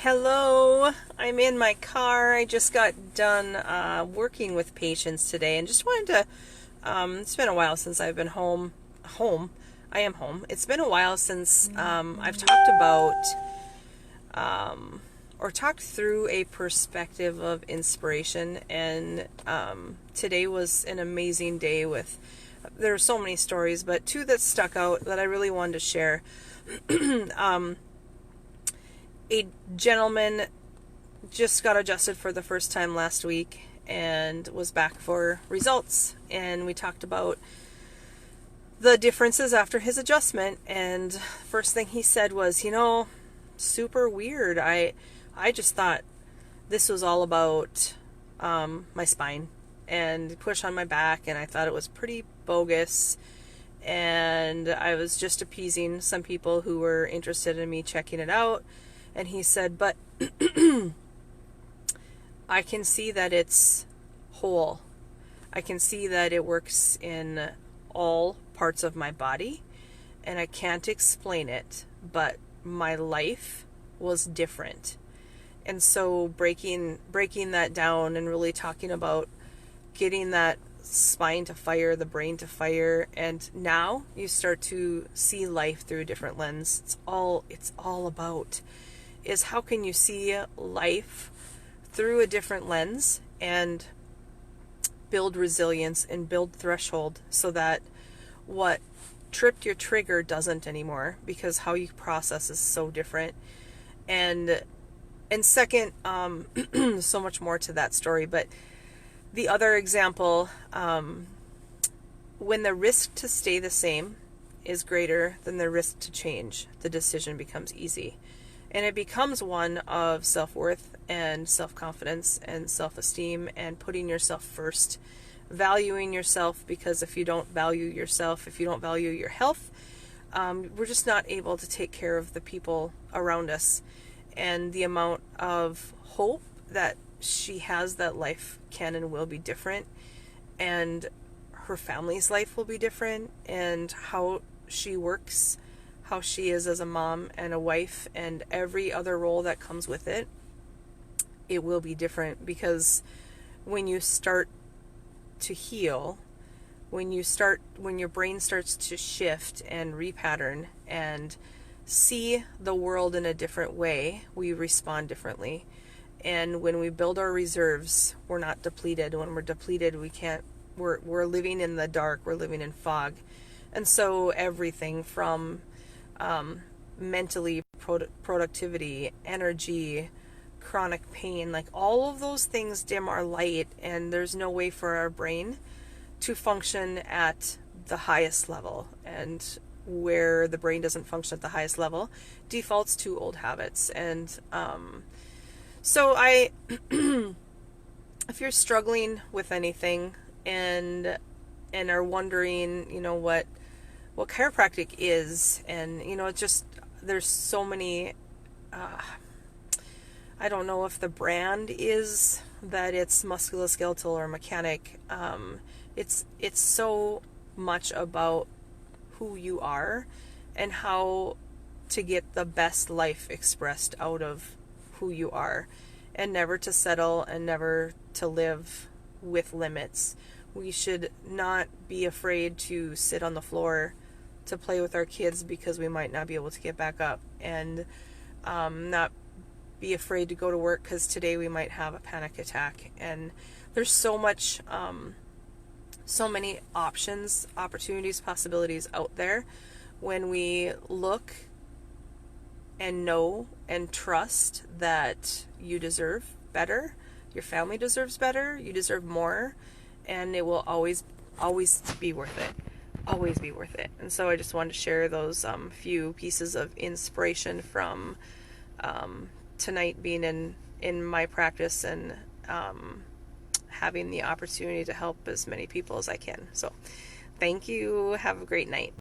Hello, I'm in my car. I just got done working with patients today and just wanted to, it's been a while since I've been home. I am home. It's been a while since I've talked about or talked through a perspective of inspiration, and today was an amazing day there are so many stories, but two that stuck out that I really wanted to share. A gentleman just got adjusted for the first time last week and was back for results, and we talked about the differences after his adjustment. And first thing he said was, super weird. I just thought this was all about my spine and push on my back, and I thought it was pretty bogus, and I was just appeasing some people who were interested in me checking it out. And he said, but I can see that it's whole. I can see that it works in all parts of my body, and I can't explain it, but my life was different. And so breaking that down and really talking about getting that spine to fire, the brain to fire, and now you start to see life through a different lens. It's all about is how can you see life through a different lens and build resilience and build threshold so that what tripped your trigger doesn't anymore, because how you process is so different. And second, so much more to that story, but the other example, when the risk to stay the same is greater than the risk to change, the decision becomes easy. And it becomes one of self-worth and self-confidence and self-esteem and putting yourself first, valuing yourself, because if you don't value yourself, if you don't value your health, we're just not able to take care of the people around us. And the amount of hope that she has that life can and will be different, and her family's life will be different, and how she works, how she is as a mom and a wife, and every other role that comes with it, it will be different. Because when you start to heal, when your brain starts to shift and repattern and see the world in a different way, we respond differently. And when we build our reserves, we're not depleted. When we're depleted, we're living in the dark, we're living in fog. And so everything from mentally, productivity, energy, chronic pain, like all of those things dim our light, and there's no way for our brain to function at the highest level. And where the brain doesn't function at the highest level defaults to old habits. And so if you're struggling with anything and are wondering, what chiropractic is, and it's just, there's so many, I don't know if the brand is that it's musculoskeletal or mechanic. It's so much about who you are and how to get the best life expressed out of who you are, and never to settle and never to live with limits. We should not be afraid to sit on the floor to play with our kids because we might not be able to get back up, and not be afraid to go to work because today we might have a panic attack. And there's so many options, opportunities, possibilities out there when we look and know and trust that you deserve better, your family deserves better, you deserve more, and it will always be worth it. Always be worth it. And so I just wanted to share those few pieces of inspiration from tonight, being in my practice and having the opportunity to help as many people as I can. So thank you. Have a great night.